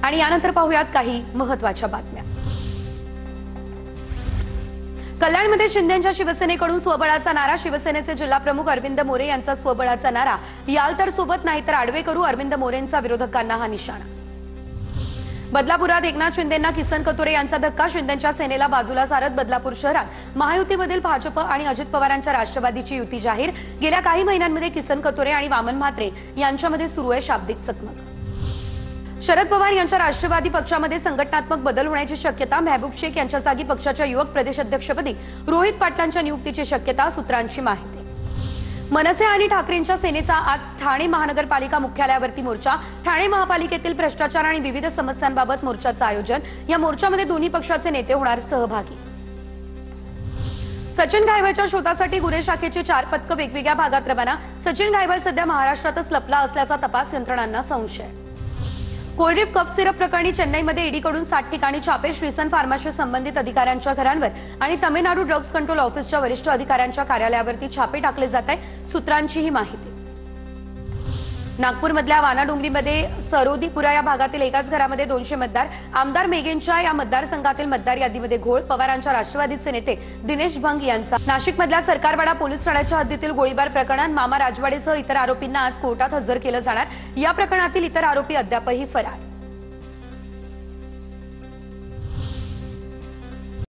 आणि यानंतर पाहूयात काही महत्त्वाच्या बातम्या। कल्याणमध्ये शिंदेंच्या शिवसेनेकडून स्वबळाचा नारा। शिवसेनेचे जिल्हाप्रमुख अरविंद मोरे यांचा स्वबळाचा नारा। याल तर सोबत नाही तर आडवे करू, अरविंद मोरेंचा विरोधकांना हा निशाणा। बदलापुरात एकनाथ शिंदेंना किसन कथोरे यांचा धक्का। शिंदेंच्या सेनेला बाजूला सारत बदलापूर शहरात महायुतीमधील भाजप आणि अजित पवारांच्या राष्ट्रवादीची युती जाहीर। गेल्या काही महिन्यांमध्ये किसन कथोरे आणि वामन म्हात्रे यांच्यामध्ये सुरू आहे शाब्दिक चकमक। शरद पवार यांच्या राष्ट्रवादी पक्षामध्ये संघटनात्मक बदल होण्याची शक्यता। महबूब शेख यांच्या जागी पक्षाच्या युवक प्रदेशाध्यक्षपदी रोहित पाटलांच्या नियुक्तीची शक्यता, सूत्रांची माहिती। मनसे आणि ठाकरेंच्या सेनेचा आज ठाणे महानगरपालिका मुख्यालयावरती मोर्चा। ठाणे महापालिकेतील भ्रष्टाचार आणि विविध समस्यांबाबत मोर्चाचं आयोजन। या मोर्चामध्ये दोन्ही पक्षाचे नेते होणार सहभागी। सचिन घायवळच्या शोधासाठी गुन्हे शाखेची 4 पथकं वेगवेगळ्या भागात रवाना। सचिन घायवळ सध्या महाराष्ट्रातच लपला असल्याचा तपास यंत्रणांना संशय। कोल्ड्रिफ कफ सिरप प्रकरणी चेन्नईमध्ये ईडीकडून 60 ठिकाणी छापे। श्रीसन फार्माशी संबंधित अधिकाऱ्यांच्या घरांवर आणि तमिळनाडू ड्रग्ज कंट्रोल ऑफिसच्या वरिष्ठ अधिकाऱ्यांच्या कार्यालयावरती छापे टाकले जात आहेत, सूत्रांची ही माहिती। नागपूरमधल्या वानाडोंगरीमध्ये सरोदीपुरा या भागातील एकाच घरामध्ये 200 मतदार। आमदार मेघेंच्या या मतदारसंघातील मतदार यादीमध्ये घोळ। पवारांच्या राष्ट्रवादीचे नेते दिनेश भंग यांचा। नाशिकमधल्या सरकारवाडा पोलीस ठाण्याच्या हद्दीतील गोळीबार प्रकरणात मामा राजवाडेसह इतर आरोपींना आज कोर्टात हजर केलं जाणार। या प्रकरणातील इतर आरोपी अद्यापही फरार।